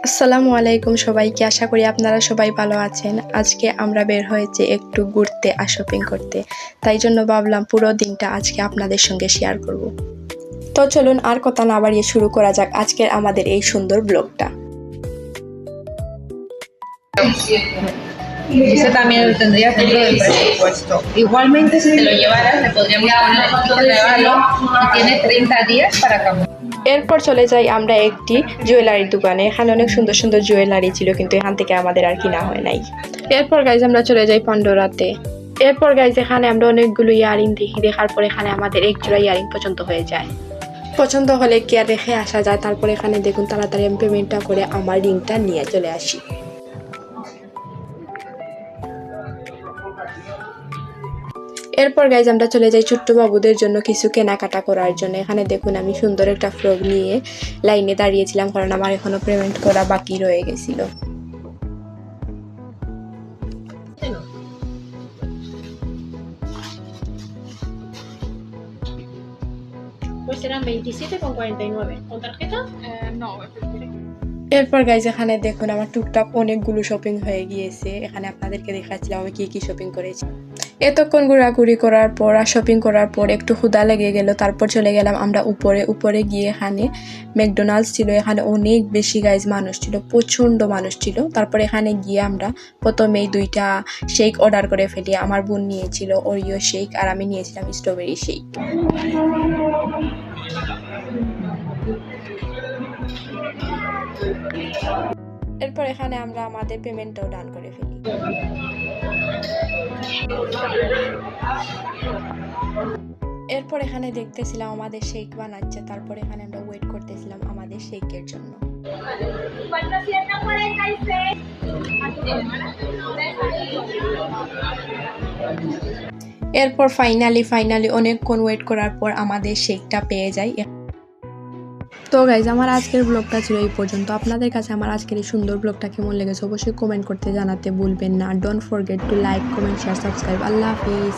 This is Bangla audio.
আসসালামু আলাইকুম সবাইকে, আশা করি আপনারা সবাই ভালো আছেন। আজকে আমরা বের হয়েছি একটু ঘুরতে আর শপিং করতে, তাই জন্য ভাবলাম পুরো দিনটা আজকে আপনাদের সঙ্গে শেয়ার করব। তো চলুন আর কথা না বাড়িয়ে শুরু করা যাক আজকের আমাদের এই সুন্দর ব্লগটা। Ese también lo tendrías dentro del presupuesto. Igualmente, si te lo llevaras, le podríamos poner el regalo y tiene 30 días para cambiar. এরপর চলে যাই আমরা একটি জুয়েলারির দোকানে। এখানে অনেক সুন্দর সুন্দর জুয়েলারি ছিল, কিন্তু এখান থেকে আমাদের আর কিনা হয় নাই। এরপর গাইজ আমরা চলে যাই পান্ডোরাতে। এরপর গাইজ এখানে আমরা অনেকগুলো ইয়ারিং দেখি, দেখার পর এখানে আমাদের এক জোড়া ইয়ারিং পছন্দ হয়ে যায়। পছন্দ হলে কি আর রেখে আসা যায়। তারপর এখানে দেখুন তাড়াতাড়ি আমি পেমেন্টটা করে আমার রিংটা নিয়ে চলে আসি। এরপর গাইজ আমরা চলে যাই ছোট্ট বাবুদের জন্য কিছু কেনাকাটা করার জন্য। এখানে দেখুন আমি সুন্দর একটা ফ্রক নিয়ে লাইনে দাঁড়িয়েছিলাম, কারণ আমার এখনো পেমেন্ট করা বাকি রয়ে গেছিল। Pues eran 27,49. ¿Con tarjeta? No, এরপর গাইজ এখানে দেখুন আমার টুকটাক অনেকগুলো শপিং হয়ে গিয়েছে। এখানে আপনাদেরকে দেখাচ্ছিলাম আমি কি কি শপিং করেছি। এতক্ষণ ঘোরাঘুরি করার পর আর শপিং করার পর একটু ক্ষুধা লেগে গেল। তারপর চলে গেলাম আমরা উপরে গিয়ে এখানে ম্যাকডোনাল্ডস ছিল। এখানে অনেক বেশি গাইজ মানুষ ছিল, প্রচণ্ড মানুষ ছিল। তারপর এখানে গিয়ে আমরা প্রথমেই 2টা শেক অর্ডার করে ফেলি। আমার বোন নিয়েছিল ওরিও শেক আর আমি নিয়েছিলাম স্ট্রবেরি শেক। এরপর এখানে আমরা আমাদের পেমেন্টটাও ডান করে ফেলি। এরপর এখানে দেখতেছিলাম আমাদের শেক বানাচ্ছে। তারপর এখানে আমরা ওয়েট করতেছিলাম আমাদের শেকের জন্য। এরপর ফাইনালি অনেকক্ষণ ওয়েট করার পর আমাদের শেকটা পেয়ে যাই। তো গাইজ আমার আজকের ব্লগটা ছিল এই পর্যন্ত। আপনাদের কাছে আমার আজকের এই সুন্দর ব্লগটা কেমন লেগেছে অবশ্যই কমেন্ট করতে জানাতে ভুলবেন না। Don't forget to like, comment, share, subscribe. Allah Hafiz.